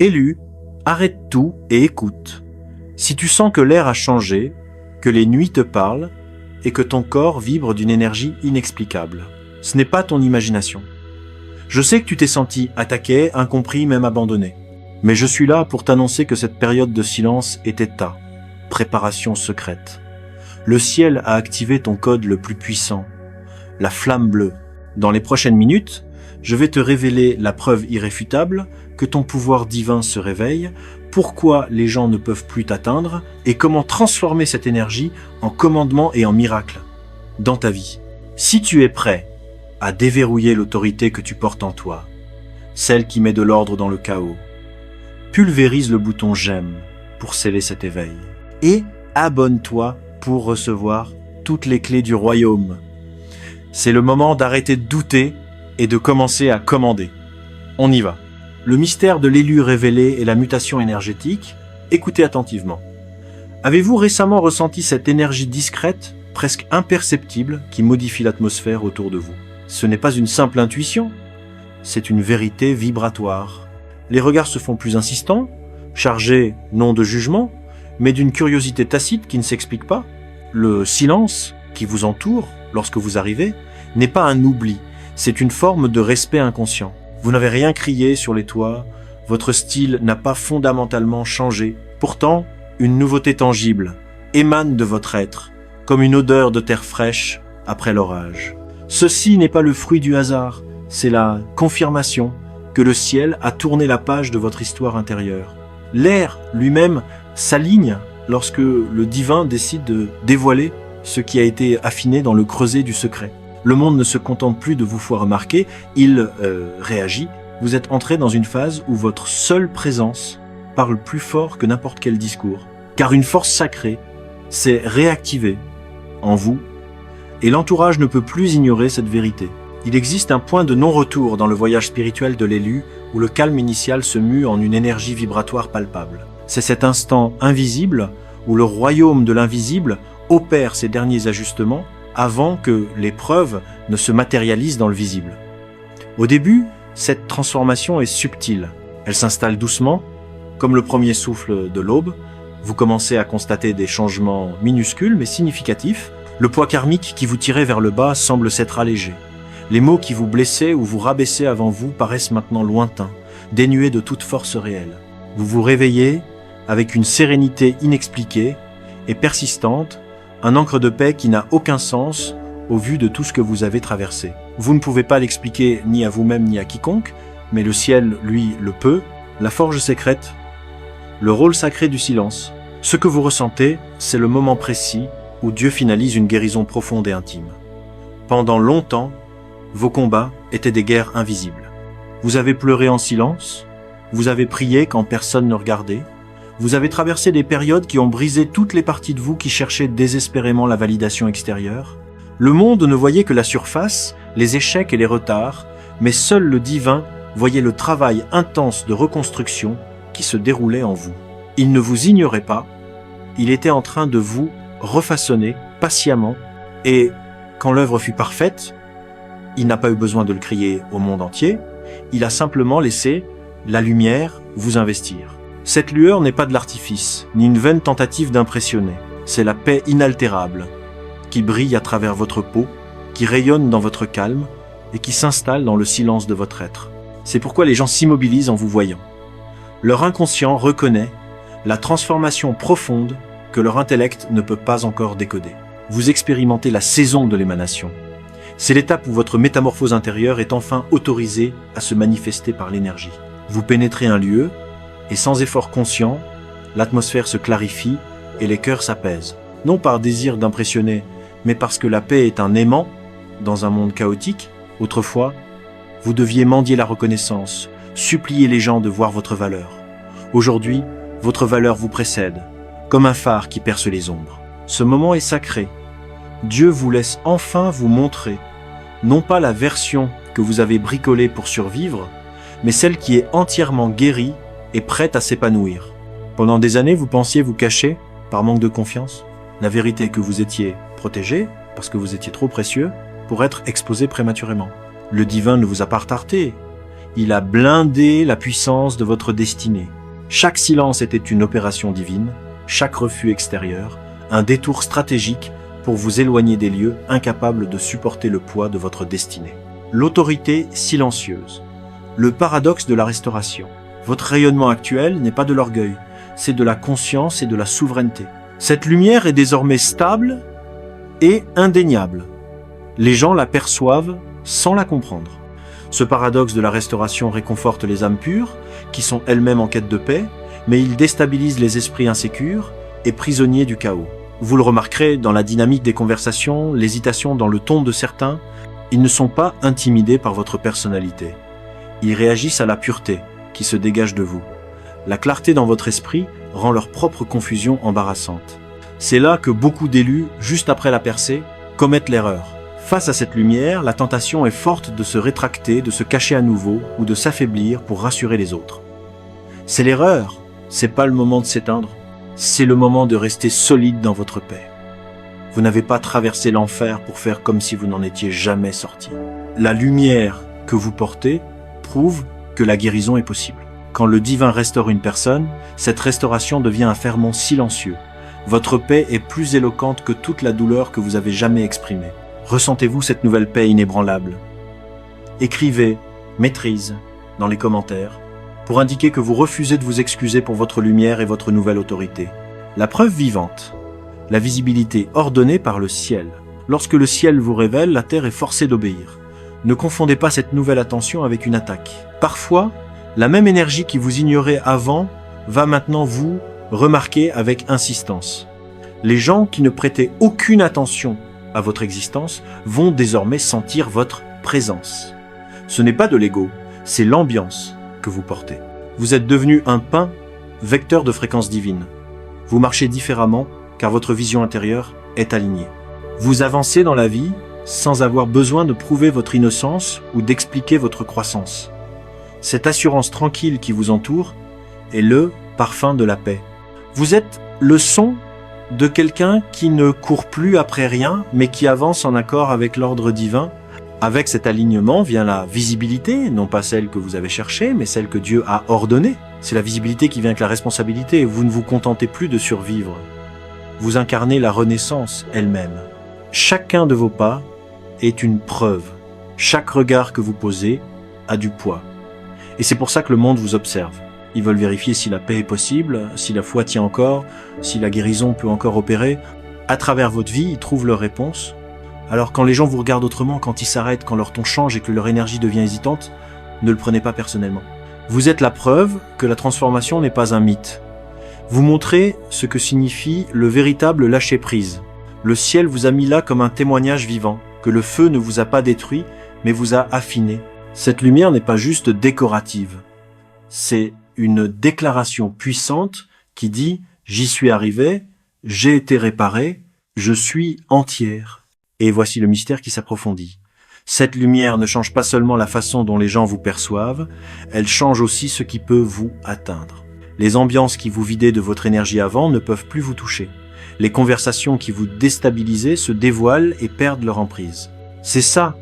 Élu, arrête tout et écoute. Si tu sens que l'air a changé, que les nuits te parlent et que ton corps vibre d'une énergie inexplicable, ce n'est pas ton imagination. Je sais que tu t'es senti attaqué, incompris, même abandonné. Mais je suis là pour t'annoncer que cette période de silence était ta préparation secrète. Le ciel a activé ton code le plus puissant, la flamme bleue. Dans les prochaines minutes, je vais te révéler la preuve irréfutable que ton pouvoir divin se réveille, pourquoi les gens ne peuvent plus t'atteindre et comment transformer cette énergie en commandement et en miracle dans ta vie. Si tu es prêt à déverrouiller l'autorité que tu portes en toi, celle qui met de l'ordre dans le chaos, pulvérise le bouton j'aime pour sceller cet éveil et abonne-toi pour recevoir toutes les clés du royaume. C'est le moment d'arrêter de douter et de commencer à commander. On y va. Le mystère de l'élu révélé et la mutation énergétique, écoutez attentivement. Avez-vous récemment ressenti cette énergie discrète, presque imperceptible, qui modifie l'atmosphère autour de vous? Ce n'est pas une simple intuition, c'est une vérité vibratoire. Les regards se font plus insistants, chargés non de jugement, mais d'une curiosité tacite qui ne s'explique pas. Le silence qui vous entoure lorsque vous arrivez n'est pas un oubli, c'est une forme de respect inconscient. Vous n'avez rien crié sur les toits, votre style n'a pas fondamentalement changé. Pourtant, une nouveauté tangible émane de votre être, comme une odeur de terre fraîche après l'orage. Ceci n'est pas le fruit du hasard, c'est la confirmation que le ciel a tourné la page de votre histoire intérieure. L'air lui-même s'aligne lorsque le divin décide de dévoiler ce qui a été affiné dans le creuset du secret. Le monde ne se contente plus de vous faire remarquer, il réagit. Vous êtes entré dans une phase où votre seule présence parle plus fort que n'importe quel discours. Car une force sacrée s'est réactivée en vous et l'entourage ne peut plus ignorer cette vérité. Il existe un point de non-retour dans le voyage spirituel de l'élu où le calme initial se mue en une énergie vibratoire palpable. C'est cet instant invisible où le royaume de l'invisible opère ses derniers ajustements avant que les preuves ne se matérialisent dans le visible. Au début, cette transformation est subtile. Elle s'installe doucement, comme le premier souffle de l'aube. Vous commencez à constater des changements minuscules mais significatifs. Le poids karmique qui vous tirait vers le bas semble s'être allégé. Les mots qui vous blessaient ou vous rabaissaient avant vous paraissent maintenant lointains, dénués de toute force réelle. Vous vous réveillez avec une sérénité inexpliquée et persistante, un ancre de paix qui n'a aucun sens au vu de tout ce que vous avez traversé. Vous ne pouvez pas l'expliquer ni à vous-même ni à quiconque, mais le ciel, lui, le peut. La forge secrète, le rôle sacré du silence. Ce que vous ressentez, c'est le moment précis où Dieu finalise une guérison profonde et intime. Pendant longtemps, vos combats étaient des guerres invisibles. Vous avez pleuré en silence, vous avez prié quand personne ne regardait, vous avez traversé des périodes qui ont brisé toutes les parties de vous qui cherchaient désespérément la validation extérieure. Le monde ne voyait que la surface, les échecs et les retards, mais seul le divin voyait le travail intense de reconstruction qui se déroulait en vous. Il ne vous ignorait pas, il était en train de vous refaçonner patiemment, et quand l'œuvre fut parfaite, il n'a pas eu besoin de le crier au monde entier, il a simplement laissé la lumière vous investir. Cette lueur n'est pas de l'artifice, ni une vaine tentative d'impressionner. C'est la paix inaltérable, qui brille à travers votre peau, qui rayonne dans votre calme et qui s'installe dans le silence de votre être. C'est pourquoi les gens s'immobilisent en vous voyant. Leur inconscient reconnaît la transformation profonde que leur intellect ne peut pas encore décoder. Vous expérimentez la saison de l'émanation. C'est l'étape où votre métamorphose intérieure est enfin autorisée à se manifester par l'énergie. Vous pénétrez un lieu, et sans effort conscient, l'atmosphère se clarifie et les cœurs s'apaisent. Non par désir d'impressionner, mais parce que la paix est un aimant dans un monde chaotique. Autrefois, vous deviez mendier la reconnaissance, supplier les gens de voir votre valeur. Aujourd'hui, votre valeur vous précède, comme un phare qui perce les ombres. Ce moment est sacré. Dieu vous laisse enfin vous montrer, non pas la version que vous avez bricolée pour survivre, mais celle qui est entièrement guérie et prête à s'épanouir. Pendant des années, vous pensiez vous cacher par manque de confiance. La vérité est que vous étiez protégé, parce que vous étiez trop précieux, pour être exposé prématurément. Le divin ne vous a pas retardé. Il a blindé la puissance de votre destinée. Chaque silence était une opération divine, chaque refus extérieur, un détour stratégique pour vous éloigner des lieux incapables de supporter le poids de votre destinée. L'autorité silencieuse. Le paradoxe de la restauration. Votre rayonnement actuel n'est pas de l'orgueil, c'est de la conscience et de la souveraineté. Cette lumière est désormais stable et indéniable. Les gens la perçoivent sans la comprendre. Ce paradoxe de la restauration réconforte les âmes pures, qui sont elles-mêmes en quête de paix, mais il déstabilise les esprits insécures et prisonniers du chaos. Vous le remarquerez dans la dynamique des conversations, l'hésitation dans le ton de certains, ils ne sont pas intimidés par votre personnalité. Ils réagissent à la pureté qui se dégage de vous. La clarté dans votre esprit rend leur propre confusion embarrassante. C'est là que beaucoup d'élus, juste après la percée, commettent l'erreur. Face à cette lumière, la tentation est forte de se rétracter, de se cacher à nouveau ou de s'affaiblir pour rassurer les autres. C'est l'erreur, c'est pas le moment de s'éteindre, c'est le moment de rester solide dans votre paix. Vous n'avez pas traversé l'enfer pour faire comme si vous n'en étiez jamais sorti. La lumière que vous portez prouve que la guérison est possible. Quand le divin restaure une personne, cette restauration devient un ferment silencieux. Votre paix est plus éloquente que toute la douleur que vous avez jamais exprimée. Ressentez-vous cette nouvelle paix inébranlable? Écrivez « maîtrise » dans les commentaires pour indiquer que vous refusez de vous excuser pour votre lumière et votre nouvelle autorité. La preuve vivante. La visibilité ordonnée par le ciel. Lorsque le ciel vous révèle, la terre est forcée d'obéir. Ne confondez pas cette nouvelle attention avec une attaque. Parfois, la même énergie qui vous ignorait avant va maintenant vous remarquer avec insistance. Les gens qui ne prêtaient aucune attention à votre existence vont désormais sentir votre présence. Ce n'est pas de l'ego, c'est l'ambiance que vous portez. Vous êtes devenu un pain, vecteur de fréquence divine. Vous marchez différemment car votre vision intérieure est alignée. Vous avancez dans la vie sans avoir besoin de prouver votre innocence ou d'expliquer votre croissance. Cette assurance tranquille qui vous entoure est le parfum de la paix. Vous êtes le son de quelqu'un qui ne court plus après rien, mais qui avance en accord avec l'ordre divin. Avec cet alignement vient la visibilité, non pas celle que vous avez cherchée, mais celle que Dieu a ordonnée. C'est la visibilité qui vient avec la responsabilité. Vous ne vous contentez plus de survivre. Vous incarnez la renaissance elle-même. Chacun de vos pas est une preuve. Chaque regard que vous posez a du poids. Et c'est pour ça que le monde vous observe. Ils veulent vérifier si la paix est possible, si la foi tient encore, si la guérison peut encore opérer. À travers votre vie, ils trouvent leurs réponses. Alors quand les gens vous regardent autrement, quand ils s'arrêtent, quand leur ton change et que leur énergie devient hésitante, ne le prenez pas personnellement. Vous êtes la preuve que la transformation n'est pas un mythe. Vous montrez ce que signifie le véritable lâcher-prise. Le ciel vous a mis là comme un témoignage vivant, que le feu ne vous a pas détruit, mais vous a affiné. Cette lumière n'est pas juste décorative. C'est une déclaration puissante qui dit « J'y suis arrivé, j'ai été réparé, je suis entière ». Et voici le mystère qui s'approfondit. Cette lumière ne change pas seulement la façon dont les gens vous perçoivent, elle change aussi ce qui peut vous atteindre. Les ambiances qui vous vidaient de votre énergie avant ne peuvent plus vous toucher. Les conversations qui vous déstabilisaient se dévoilent et perdent leur emprise. C'est ça,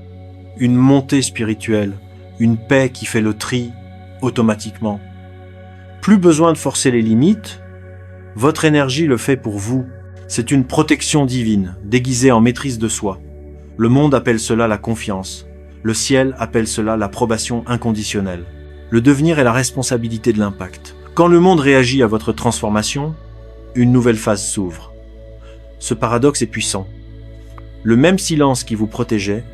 une montée spirituelle, une paix qui fait le tri automatiquement. Plus besoin de forcer les limites, votre énergie le fait pour vous. C'est une protection divine, déguisée en maîtrise de soi. Le monde appelle cela la confiance. Le ciel appelle cela l'approbation inconditionnelle. Le devenir est la responsabilité de l'impact. Quand le monde réagit à votre transformation, une nouvelle phase s'ouvre. Ce paradoxe est puissant. Le même silence qui vous protégeait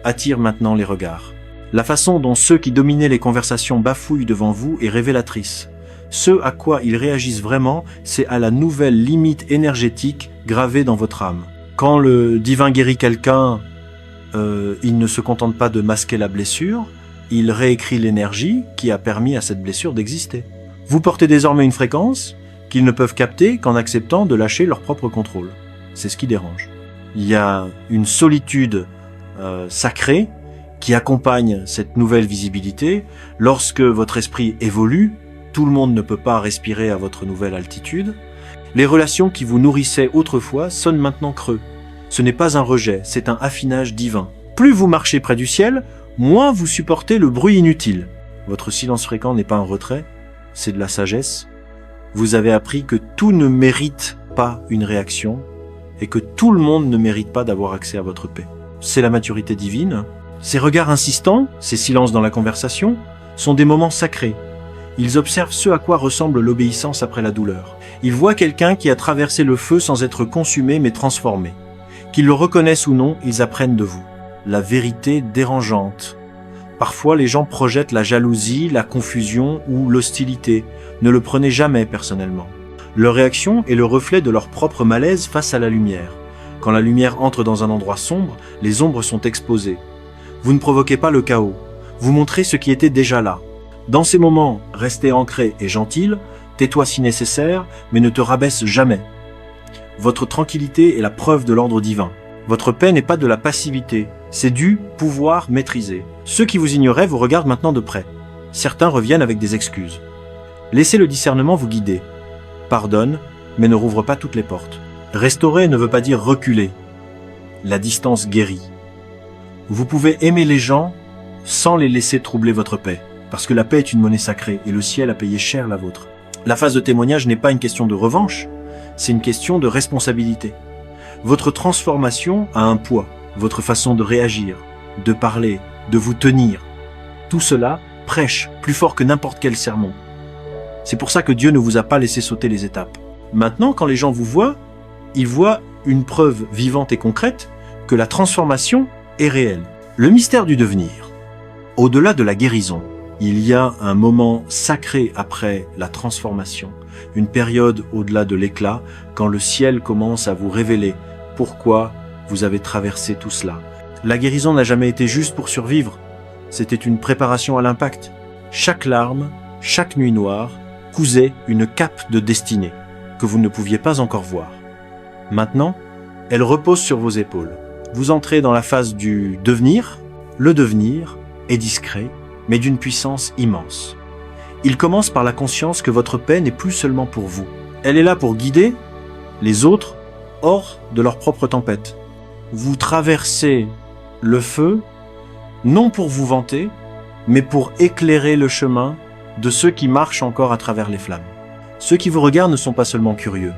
attire maintenant les regards. La façon dont ceux qui dominaient les conversations bafouillent devant vous est révélatrice. Ce à quoi ils réagissent vraiment, c'est à la nouvelle limite énergétique gravée dans votre âme. Quand le divin guérit quelqu'un, il ne se contente pas de masquer la blessure, il réécrit l'énergie qui a permis à cette blessure d'exister. Vous portez désormais une fréquence qu'ils ne peuvent capter qu'en acceptant de lâcher leur propre contrôle. C'est ce qui dérange. Il y a une solitude sacrée qui accompagne cette nouvelle visibilité. Lorsque votre esprit évolue, tout le monde ne peut pas respirer à votre nouvelle altitude. Les relations qui vous nourrissaient autrefois sonnent maintenant creux. Ce n'est pas un rejet, c'est un affinage divin. Plus vous marchez près du ciel, moins vous supportez le bruit inutile. Votre silence fréquent n'est pas un retrait, c'est de la sagesse. Vous avez appris que tout ne mérite pas une réaction et que tout le monde ne mérite pas d'avoir accès à votre paix. C'est la maturité divine. Ces regards insistants, ces silences dans la conversation, sont des moments sacrés. Ils observent ce à quoi ressemble l'obéissance après la douleur. Ils voient quelqu'un qui a traversé le feu sans être consumé mais transformé. Qu'ils le reconnaissent ou non, ils apprennent de vous. La vérité dérangeante. Parfois, les gens projettent la jalousie, la confusion ou l'hostilité. Ne le prenez jamais personnellement. Leur réaction est le reflet de leur propre malaise face à la lumière. Quand la lumière entre dans un endroit sombre, les ombres sont exposées. Vous ne provoquez pas le chaos. Vous montrez ce qui était déjà là. Dans ces moments, restez ancré et gentil, tais-toi si nécessaire, mais ne te rabaisse jamais. Votre tranquillité est la preuve de l'ordre divin. Votre paix n'est pas de la passivité, c'est du pouvoir maîtrisé. Ceux qui vous ignoraient vous regardent maintenant de près. Certains reviennent avec des excuses. Laissez le discernement vous guider. Pardonne, mais ne rouvre pas toutes les portes. Restaurer ne veut pas dire reculer. La distance guérit. Vous pouvez aimer les gens sans les laisser troubler votre paix, parce que la paix est une monnaie sacrée et le ciel a payé cher la vôtre. La phase de témoignage n'est pas une question de revanche, c'est une question de responsabilité. Votre transformation a un poids, votre façon de réagir, de parler, de vous tenir. Tout cela prêche plus fort que n'importe quel sermon. C'est pour ça que Dieu ne vous a pas laissé sauter les étapes. Maintenant, quand les gens vous voient, ils voient une preuve vivante et concrète que la transformation est réelle. Le mystère du devenir. Au-delà de la guérison, il y a un moment sacré après la transformation, une période au-delà de l'éclat, quand le ciel commence à vous révéler pourquoi vous avez traversé tout cela. La guérison n'a jamais été juste pour survivre, c'était une préparation à l'impact. Chaque larme, chaque nuit noire, cousait une cape de destinée que vous ne pouviez pas encore voir. Maintenant, elle repose sur vos épaules. Vous entrez dans la phase du devenir. Le devenir est discret, mais d'une puissance immense. Il commence par la conscience que votre paix n'est plus seulement pour vous. Elle est là pour guider les autres hors de leur propre tempête. Vous traversez le feu, non pour vous vanter, mais pour éclairer le chemin de ceux qui marchent encore à travers les flammes. Ceux qui vous regardent ne sont pas seulement curieux.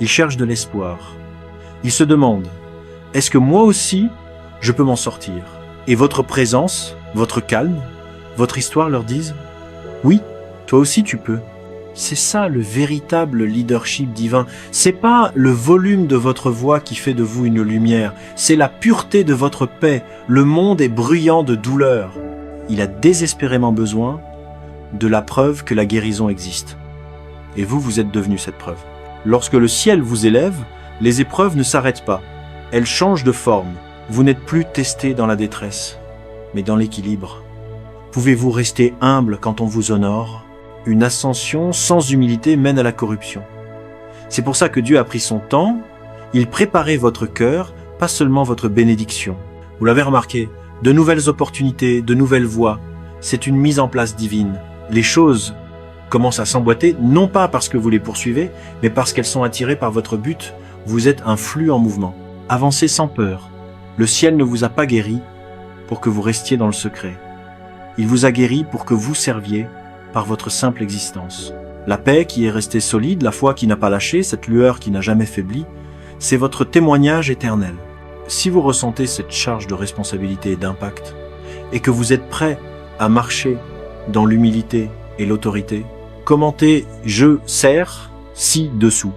Ils cherchent de l'espoir. Ils se demandent, est-ce que moi aussi, je peux m'en sortir? Et votre présence, votre calme, votre histoire leur disent, oui, toi aussi tu peux. C'est ça le véritable leadership divin. C'est pas le volume de votre voix qui fait de vous une lumière, c'est la pureté de votre paix. Le monde est bruyant de douleur. Il a désespérément besoin de la preuve que la guérison existe. Et vous, vous êtes devenu cette preuve. Lorsque le ciel vous élève, les épreuves ne s'arrêtent pas. Elles changent de forme. Vous n'êtes plus testé dans la détresse, mais dans l'équilibre. Pouvez-vous rester humble quand on vous honore? Une ascension sans humilité mène à la corruption. C'est pour ça que Dieu a pris son temps. Il préparait votre cœur, pas seulement votre bénédiction. Vous l'avez remarqué, de nouvelles opportunités, de nouvelles voies. C'est une mise en place divine. Les choses commencent à s'emboîter, non pas parce que vous les poursuivez, mais parce qu'elles sont attirées par votre but. Vous êtes un flux en mouvement. Avancez sans peur. Le ciel ne vous a pas guéri pour que vous restiez dans le secret. Il vous a guéri pour que vous serviez par votre simple existence. La paix qui est restée solide, la foi qui n'a pas lâché, cette lueur qui n'a jamais faibli, c'est votre témoignage éternel. Si vous ressentez cette charge de responsabilité et d'impact, et que vous êtes prêt à marcher dans l'humilité et l'autorité, commentez « Je sers » ci-dessous.